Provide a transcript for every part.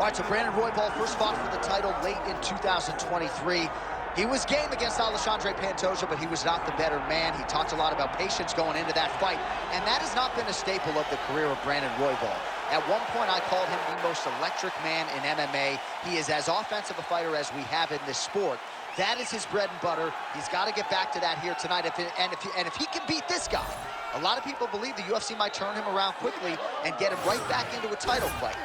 All right, so Brandon Royval first fought for the title late in 2023. He was game against Alexandre Pantoja, but he was not the better man. He talked a lot about patience going into that fight, and that has not been a staple of the career of Brandon Royval. At one point, I called him the most electric man in MMA. He is as offensive a fighter as we have in this sport. That is his bread and butter. He's got to get back to that here tonight. If he can beat this guy, a lot of people believe the UFC might turn him around quickly and get him right back into a title fight.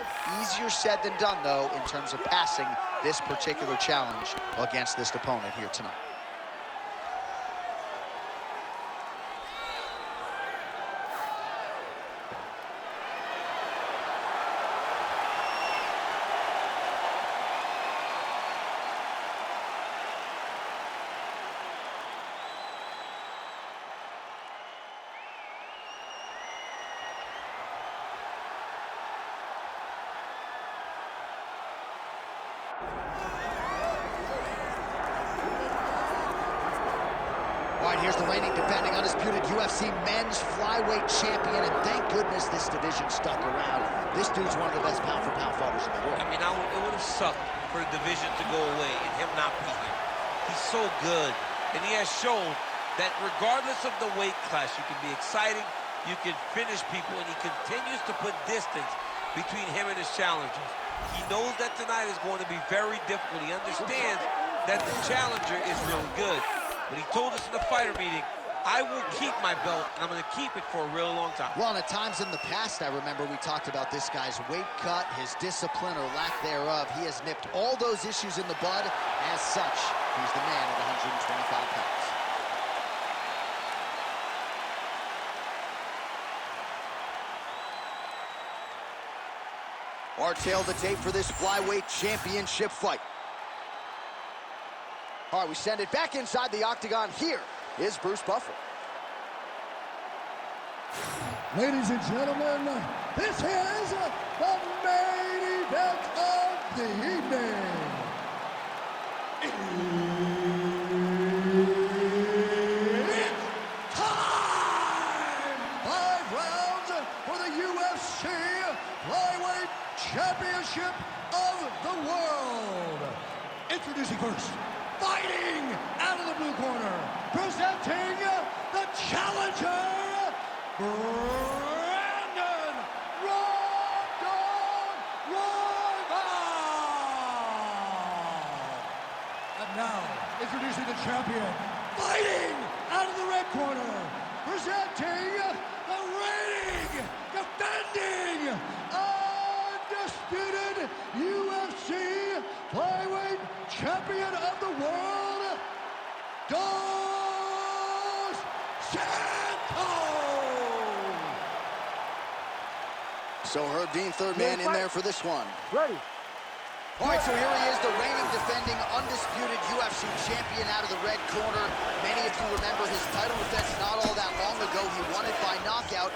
Easier said than done, though, in terms of passing this particular challenge against this opponent here tonight. All right, here's the reigning, defending, undisputed UFC men's flyweight champion, and thank goodness this division stuck around. This dude's one of the best pound-for-pound fighters in the world. I mean, it would have sucked for the division to go away and him not be here. He's so good, and he has shown that regardless of the weight class, you can be exciting, you can finish people, and he continues to put distance between him and his challengers. He knows that tonight is going to be very difficult. He understands that the challenger is really good. But he told us in the fighter meeting, I will keep my belt, and I'm going to keep it for a real long time. Well, and at times in the past, I remember we talked about this guy's weight cut, his discipline or lack thereof. He has nipped all those issues in the bud. As such, he's the man at 125 pounds. Our tail of the tape for this flyweight championship fight. All right, we send it back inside the octagon. Here is Bruce Buffer. Ladies and gentlemen, this is the main event of the evening. It's time! 5 rounds for the UFC Flyweight Championship of the World. Introducing first, fighting out of the blue corner, presenting the challenger, Brandon Royval. And now, introducing the champion, fighting out of the red corner, presenting the reigning, defending, undisputed UFC Flyweight Champion of the world, Dos Santos! So Herb Dean, third man in there for this one. Ready. All right, so here he is, the reigning, defending, undisputed UFC champion out of the red corner. Many of you remember his title defense not all that long ago. He won it by knockout.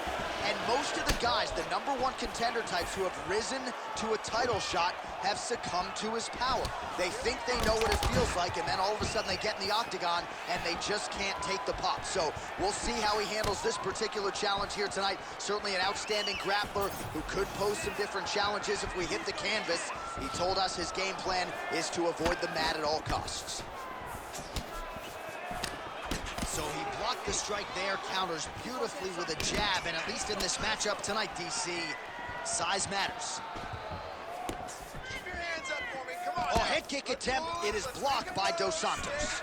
And most of the guys, the #1 contender types who have risen to a title shot, have succumbed to his power. They think they know what it feels like, and then all of a sudden they get in the octagon, and they just can't take the pop. So we'll see how he handles this particular challenge here tonight. Certainly an outstanding grappler who could pose some different challenges if we hit the canvas. He told us his game plan is to avoid the mat at all costs. So he blocked the strike there, counters beautifully with a jab, and at least in this matchup tonight, DC, size matters. Keep your hands up for me, come on. Oh, head kick attempt, it is blocked by Dos Santos.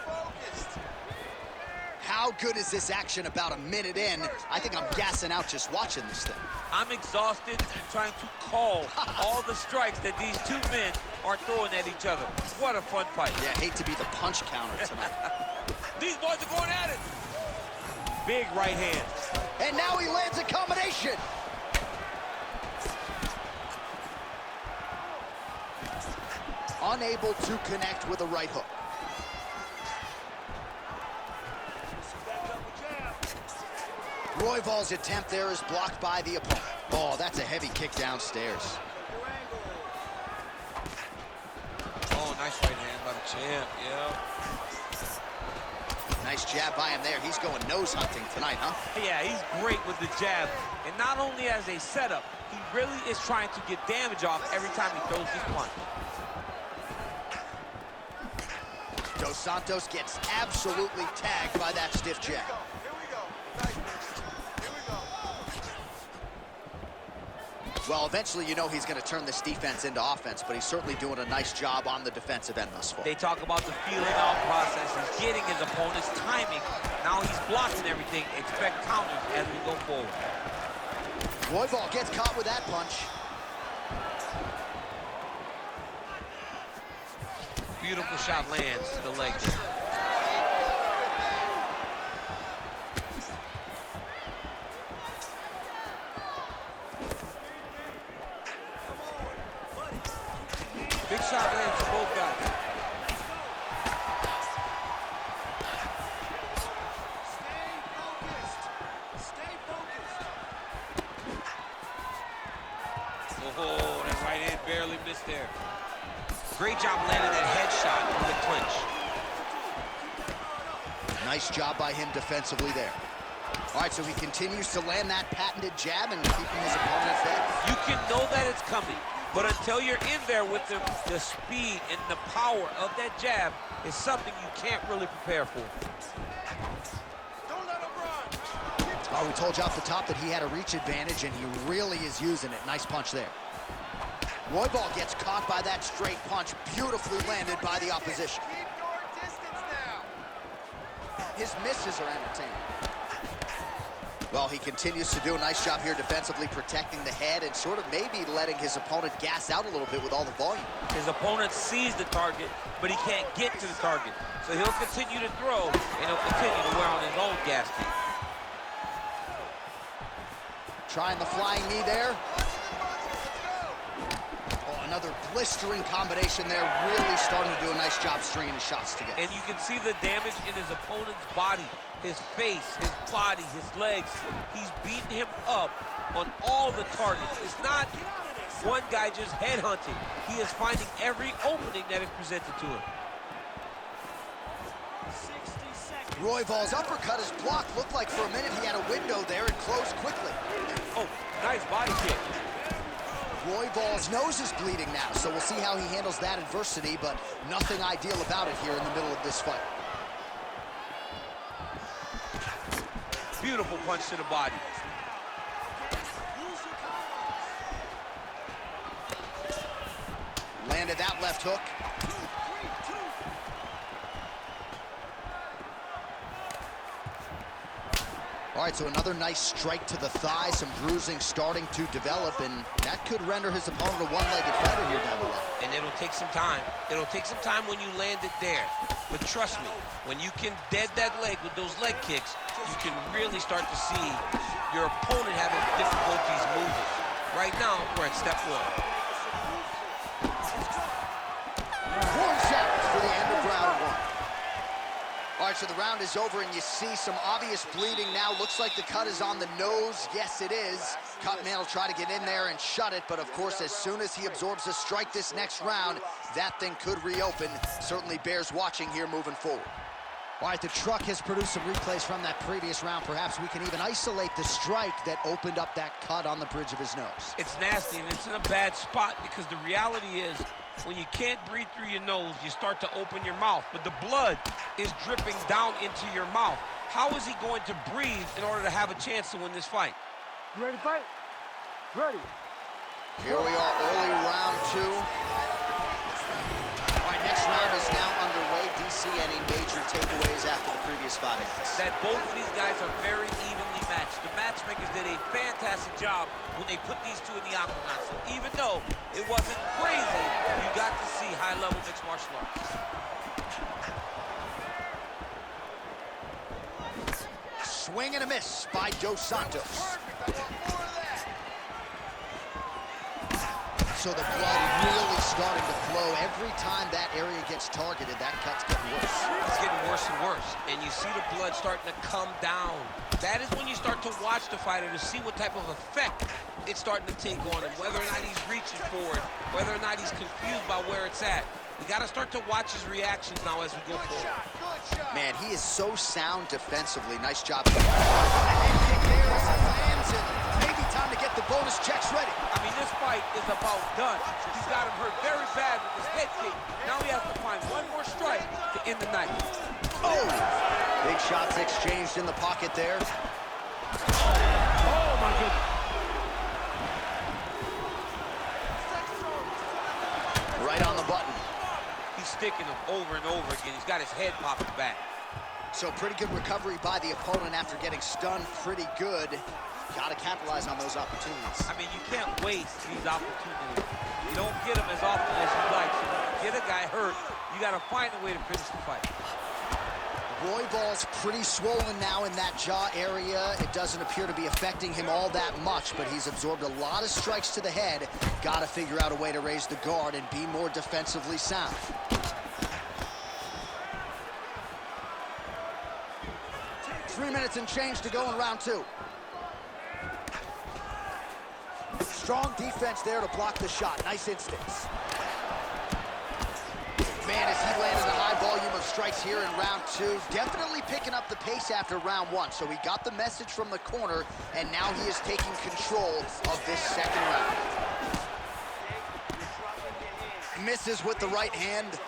How good is this action about a minute in? I think I'm gassing out just watching this thing. I'm exhausted trying to call all the strikes that these two men are throwing at each other. What a fun fight. Yeah, hate to be the punch counter tonight. These boys are going at it. Big right hand. And now he lands a combination. Unable to connect with a right hook. Royval's attempt there is blocked by the opponent. Oh, that's a heavy kick downstairs. Oh, nice right hand by the champ, yeah. Nice jab by him there. He's going nose hunting tonight, huh? Yeah, he's great with the jab. And not only as a setup, he really is trying to get damage off every time he throws this punch. Dos Santos gets absolutely tagged by that stiff jab. Here we go. Nice, here we go. Well, eventually, you know he's going to turn this defense into offense, but he's certainly doing a nice job on the defensive end thus far. They talk about the feeling out process. He's getting his opponent's timing. Now he's blocking everything. Expect counters as we go forward. Royval gets caught with that punch. Beautiful shot lands to the leg. Big shot lands to both guys. Stay focused. Oh, that right hand barely missed there. Great job landing that headshot from the clinch. Nice job by him defensively there. All right, so he continues to land that patented jab and keeping his opponent fed. You can know that it's coming, but until you're in there with the speed and the power of that jab is something you can't really prepare for. Don't let him run. Oh, we told you off the top that he had a reach advantage, and he really is using it. Nice punch there. Royval gets caught by that straight punch, beautifully landed by the opposition. Keep your distance now. His misses are entertaining. Well, he continues to do a nice job here defensively, protecting the head and sort of maybe letting his opponent gas out a little bit with all the volume. His opponent sees the target, but he can't get to the target. So he'll continue to throw, and he'll continue to wear on his own gas tank. Trying the flying knee there. Oh, another blistering combination there, really starting to do a nice job stringing his shots together. And you can see the damage in his opponent's body, his face, his body, his legs. He's beating him up on all the targets. It's not one guy just headhunting. He is finding every opening that is presented to him. 60 seconds. Royval's uppercut is blocked. Looked like for a minute he had a window there and closed quickly. Oh, nice body kick. Royval's nose is bleeding now, so we'll see how he handles that adversity, but nothing ideal about it here in the middle of this fight. Beautiful punch to the body. Landed that left hook. All right, so another nice strike to the thigh, some bruising starting to develop, and that could render his opponent a one-legged fighter here down the line. And it'll take some time. It'll take some time when you land it there. But trust me, when you can dead that leg with those leg kicks, you can really start to see your opponent having difficulties moving. Right now, we're at step one. 4 seconds for the end of round one. All right, so the round is over, and you see some obvious bleeding now. Looks like the cut is on the nose. Yes, it is. Cut man will try to get in there and shut it, but of course, as soon as he absorbs a strike this next round, that thing could reopen. Certainly bears watching here moving forward. All right, the truck has produced some replays from that previous round. Perhaps we can even isolate the strike that opened up that cut on the bridge of his nose. It's nasty, and it's in a bad spot because the reality is when you can't breathe through your nose, you start to open your mouth, but the blood is dripping down into your mouth. How is he going to breathe in order to have a chance to win this fight? You ready to fight? Ready. Here we are, early round two. All right, next round is now underway. DC, any major takeaways after the previous fight? That both of these guys are very evenly matched. The matchmakers did a fantastic job when they put these two in the octagon. So even though it wasn't crazy, you got to see high-level mixed martial arts. Swing and a miss by Dos Santos. Perfect. I want more of that. So the blood really starting to flow. Every time that area gets targeted, that cut's getting worse. It's getting worse and worse, and you see the blood starting to come down. That is when you start to watch the fighter to see what type of effect it's starting to take on him, whether or not he's reaching for it, whether or not he's confused by where it's at. We got to start to watch his reactions now as we go Good forward. shot. Good shot. Man, he is so sound defensively. Nice job. And kick there as it lands, and maybe time to get the bonus check's ready. I mean, this fight is about done. He's got him hurt very bad with his head kick. Now he has to find one more strike to end the night. Oh! Big shots exchanged in the pocket there. Oh, my goodness. Right on the button. He's sticking him over and over again. He's got his head popping back. So pretty good recovery by the opponent after getting stunned pretty good. Got to capitalize on those opportunities. I mean, you can't waste these opportunities. You don't get them as often as you like. So when you get a guy hurt, you got to find a way to finish the fight. Royval's pretty swollen now in that jaw area. It doesn't appear to be affecting him all that much, but he's absorbed a lot of strikes to the head. Got to figure out a way to raise the guard and be more defensively sound. Three minutes and change to go in round two. Strong defense there to block the shot. Nice instincts. Man, as he landed a high volume of strikes here in round two, definitely picking up the pace after round one. So he got the message from the corner, and now he is taking control of this second round. Misses with the right hand.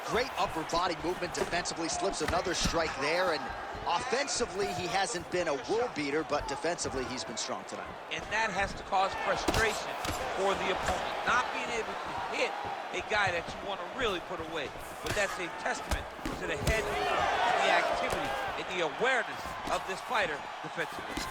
Great upper body movement defensively, slips another strike there, and offensively, he hasn't been a world beater, but defensively, he's been strong tonight. And that has to cause frustration for the opponent. Not being able to hit a guy that you want to really put away. But that's a testament to the head, the activity, and the awareness of this fighter defensively.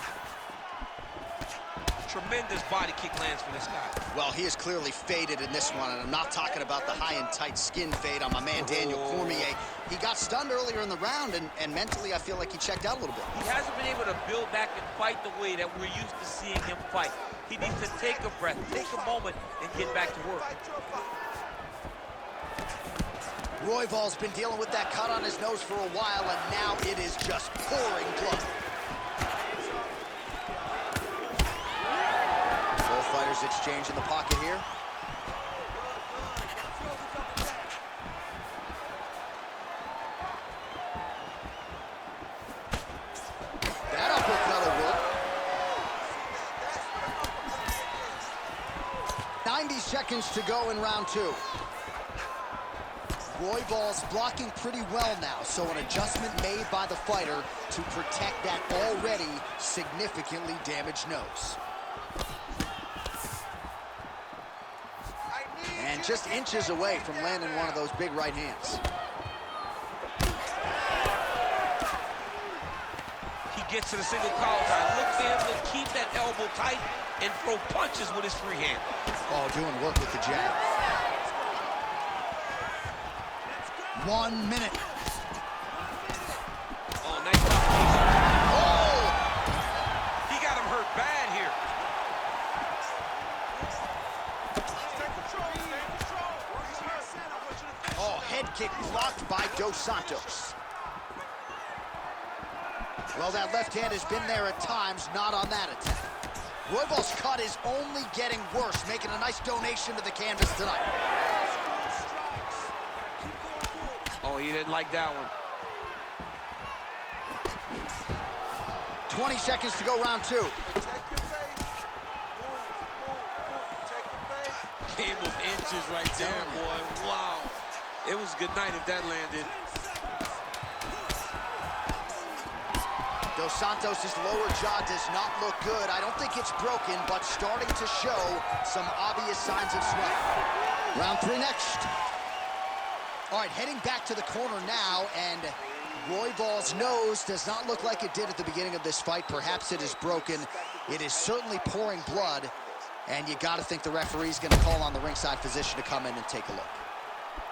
Tremendous body kick lands for this guy. Well, he is clearly faded in this one, and I'm not talking about the high and tight skin fade on my man Daniel Cormier. He got stunned earlier in the round, and mentally I feel like he checked out a little bit. He hasn't been able to build back and fight the way that we're used to seeing him fight. He needs to take a breath, take a moment, and get back to work. Royval's been dealing with that cut on his nose for a while, and now it is just pouring blood. Both fighters exchange in the pocket here. That uppercut will work. 90 seconds to go in round two. Royval's blocking pretty well now, so an adjustment made by the fighter to protect that already significantly damaged nose. And just inches away from landing one of those big right hands. He gets to the single collar tie. Look for him to keep that elbow tight and throw punches with his free hand. Oh, doing work with the jab. 1 minute. Oh, nice combination. Oh! He got him hurt bad here. Oh, head kick blocked by Dos Santos. Well, that left hand has been there at times, not on that attack. Royval's cut is only getting worse, making a nice donation to the canvas tonight. Oh, he didn't like that one. 20 seconds to go, round two. Game of inches right there, boy. Wow. It was good night if that landed. Dos Santos' lower jaw does not look good. I don't think it's broken, but starting to show some obvious signs of swelling. Round three next. All right, heading back to the corner now, and Royval's nose does not look like it did at the beginning of this fight. Perhaps it is broken. It is certainly pouring blood, and you got to think the referee's going to call on the ringside physician to come in and take a look.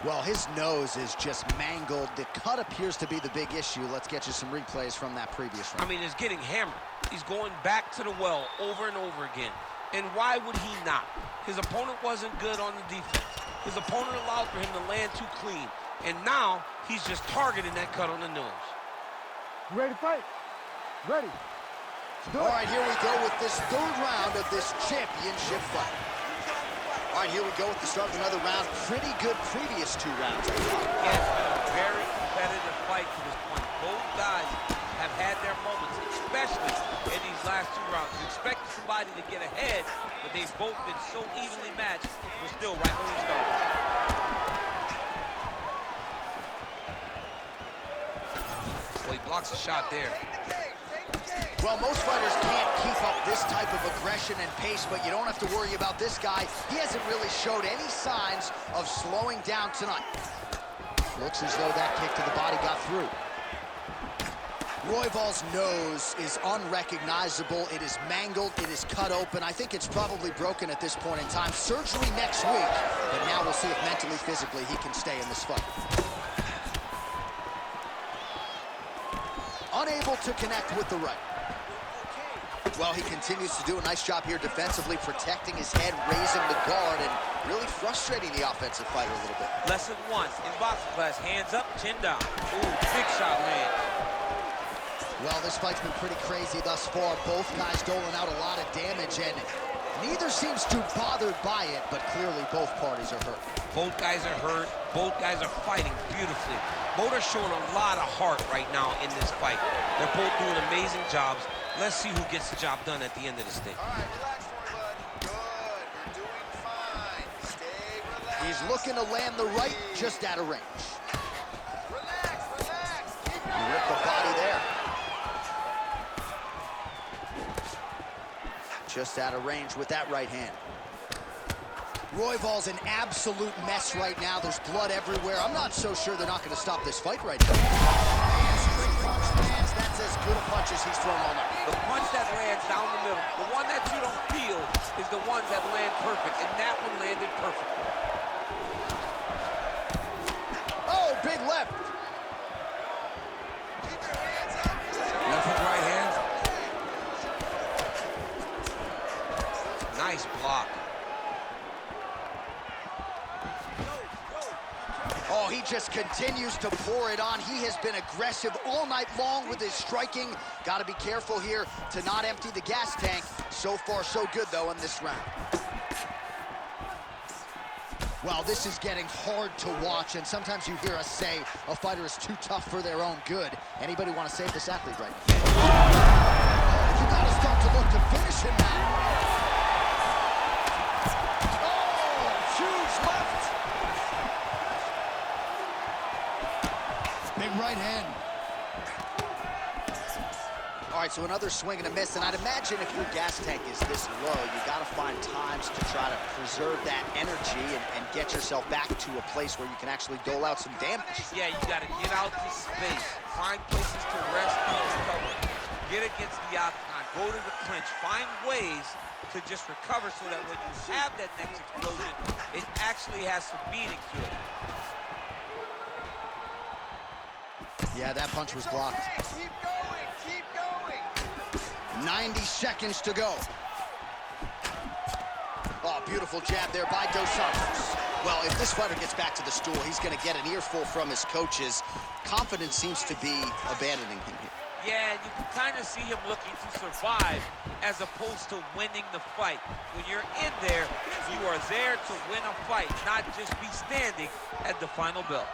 Well, his nose is just mangled. The cut appears to be the big issue. Let's get you some replays from that previous round. I mean, it's getting hammered. He's going back to the well over and over again. And why would he not? His opponent wasn't good on the defense. His opponent allowed for him to land too clean. And now, he's just targeting that cut on the nose. You ready to fight? Ready. All right, here we go with this third round of this championship fight. All right, here we go with the start of another round. Pretty good previous two rounds. Yeah, it's been a very competitive fight to this point. Both guys have had their moments, especially in these last 2 rounds. You expect somebody to get ahead, but they've both been so evenly matched. We're still right where we started. Well, he blocks a shot there. Well, most fighters can't keep up this type of aggression and pace, but you don't have to worry about this guy. He hasn't really showed any signs of slowing down tonight. Looks as though that kick to the body got through. Royval's nose is unrecognizable. It is mangled. It is cut open. I think it's probably broken at this point in time. Surgery next week, but now we'll see if mentally, physically, he can stay in this fight. Unable to connect with the right. Well, he continues to do a nice job here defensively, protecting his head, raising the guard, and really frustrating the offensive fighter a little bit. Lesson 1 in boxing class, hands up, chin down. Ooh, big shot lands. Well, this fight's been pretty crazy thus far. Both guys doling out a lot of damage, and neither seems too bothered by it, but clearly both parties are hurt. Both guys are hurt. Both guys are fighting beautifully. Both are showing a lot of heart right now in this fight. They're both doing amazing jobs. Let's see who gets the job done at the end of this thing. All right, relax for me, bud. Good. You're doing fine. Stay relaxed. He's looking to land the right just out of range. Relax, relax. Keep He going. ripped the body there. Just out of range with that right hand. Royval's an absolute mess right now. There's blood everywhere. I'm not so sure they're not going to stop this fight right now. Straight punch lands. That's as good a punch as he's thrown all night. The punch that lands down the middle, the one that you don't feel, is the ones that land perfect, and that one landed perfect. Oh, big left. Keep your hands up. Left hook, right hand. Nice block. Oh, he just continues to pour it on. He has been aggressive all night long with his striking. Got to be careful here to not empty the gas tank. So far, so good, though, in this round. Well, this is getting hard to watch, and sometimes you hear us say a fighter is too tough for their own good. Anybody want to save this athlete right now? Oh, you got to start to look to finish him now. Oh, huge left. Big right hand. All right, so another swing and a miss, and I'd imagine if your gas tank is this low, you got to find times to try to preserve that energy and get yourself back to a place where you can actually dole out some damage. Yeah, you got to get out to space, find places to rest and recover, get against the octagon, go to the clinch, find ways to just recover so that when you have that next explosion, it actually has some meaning to it. Yeah, that punch was blocked. Okay, keep going. Keep going. 90 seconds to go. Oh, beautiful jab there by Dos Santos. Well, if this fighter gets back to the stool, he's going to get an earful from his coaches. Confidence seems to be abandoning him here. Yeah, and you can kind of see him looking to survive as opposed to winning the fight. When you're in there, you are there to win a fight, not just be standing at the final bell.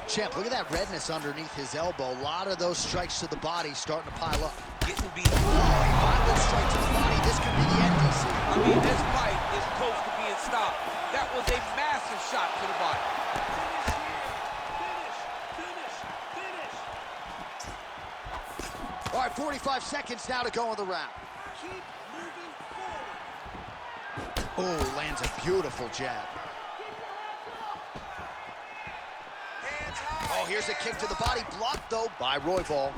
Champ, look at that redness underneath his elbow. A lot of those strikes to the body starting to pile up. Getting beat. Violent strike to the body. This could be the end, DC. I mean, this fight is close to being stopped. That was a massive shot to the body. All right, 45 seconds now to go in the round. Keep moving forward. Oh, lands a beautiful jab. Hands high. Oh, here's a kick to the body, blocked, though, by Royval.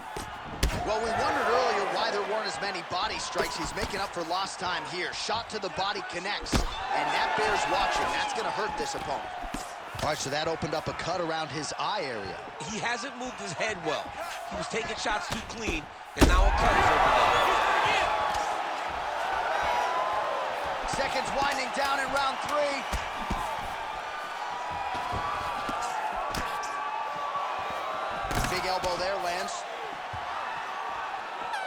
Well, we wondered earlier why there weren't as many body strikes. He's making up for lost time here. Shot to the body connects, and that bears watching. That's going to hurt this opponent. All right, so that opened up a cut around his eye area. He hasn't moved his head well. He was taking shots too clean, and now a cut is opened up. Seconds winding down in round 3. Big elbow there, lands.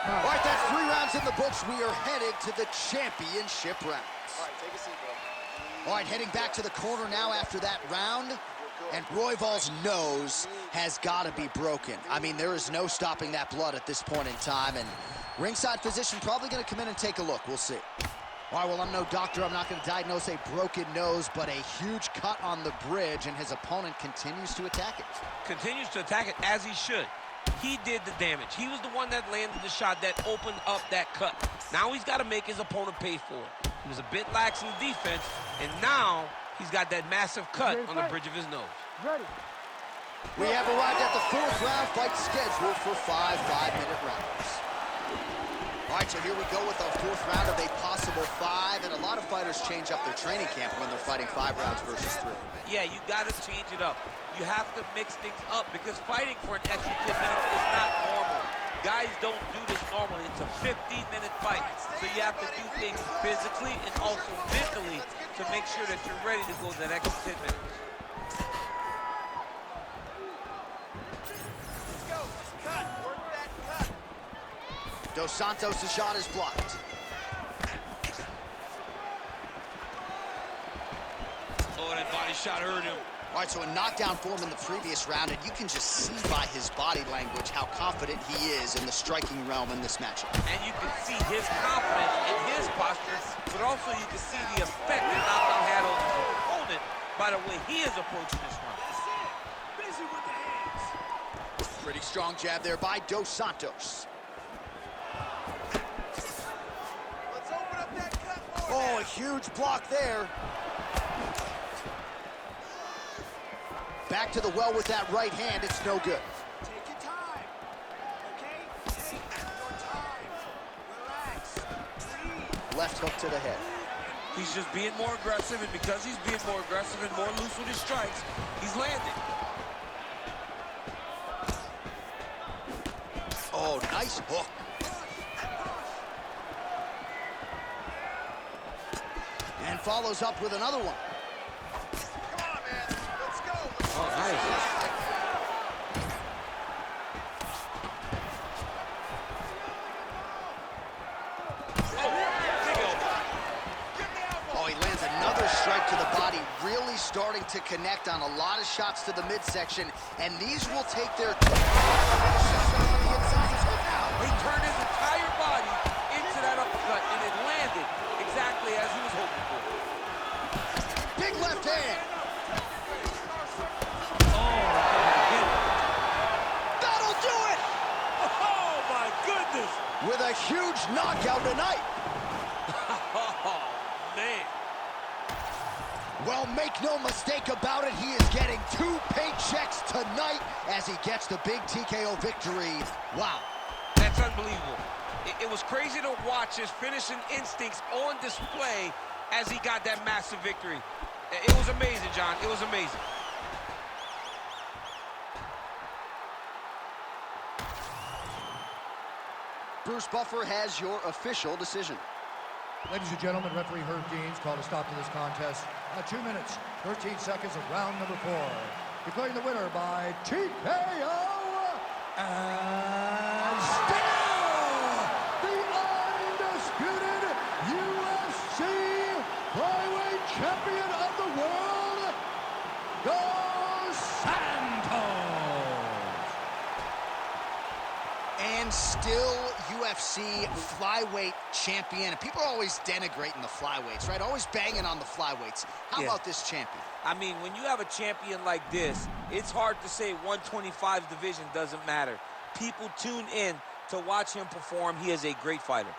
All right, that's 3 rounds in the books. We are headed to the championship rounds. All right, take a seat, bro. All right, heading back to the corner now after that round. And Royval's nose has got to be broken. I mean, there is no stopping that blood at this point in time, and ringside physician probably going to come in and take a look. We'll see. All right, well, I'm no doctor. I'm not going to diagnose a broken nose, but a huge cut on the bridge, and his opponent continues to attack it. Continues to attack it as he should. He did the damage. He was the one that landed the shot that opened up that cut. Now he's got to make his opponent pay for it. He was a bit lax in defense, and now he's got that massive cut on the bridge of his nose. Ready. We have arrived at the 4th round fight scheduled for 5 5-minute rounds. All right, so here we go with our 4th round of a possible 5, and a lot of fighters change up their training camp when they're fighting 5 rounds versus 3. Yeah, you got to change it up. You have to mix things up because fighting for an extra 10 minutes is not normal. Guys don't do this normally. It's a 15-minute fight, so you have to do things physically and also mentally to make sure that you're ready to go the next 10 minutes. Let's go. Just cut. Work that cut. Dos Santos' shot is blocked. Oh, that body shot hurt him. All right, so a knockdown for him in the previous round, and you can just see by his body language how confident he is in the striking realm in this matchup. And you can see his confidence in his posture, but also you can see the effect that knockdown had on his opponent by the way he is approaching this round. Busy with the hands. Pretty strong jab there by Dos Santos. Let's open up that cut more. Oh, a huge block there. Back to the well with that right hand. It's no good. Take your time. Okay? Take your time. Relax. Breathe. Left hook to the head. He's just being more aggressive, and because he's being more aggressive and more loose with his strikes, he's landing. Oh, nice hook. And follows up with another one. Come on, man. Let's go. Oh, nice. Oh, he lands another strike to the body, really starting to connect on a lot of shots to the midsection, and these will take their toll. He turned his entire body into that uppercut, and it landed exactly as he was hoping for. Big left hand. That'll do it! Oh, my goodness! With a huge knockout tonight. Oh, man. Well, make no mistake about it, he is getting 2 paychecks tonight as he gets the big TKO victory. Wow. That's unbelievable. It was crazy to watch his finishing instincts on display as he got that massive victory. It was amazing, John. It was amazing. Bruce Buffer has your official decision. Ladies and gentlemen, referee Herb Deans called a stop to this contest at 2 minutes, 13 seconds of round number 4. Declaring the winner by TKO and still the undisputed UFC flyweight champion of the world, Dos Santos. And still UFC flyweight champion. And people are always denigrating the flyweights, right? Always banging on the flyweights. How about this champion? I mean, when you have a champion like this, it's hard to say 125 division doesn't matter. People tune in to watch him perform. He is a great fighter.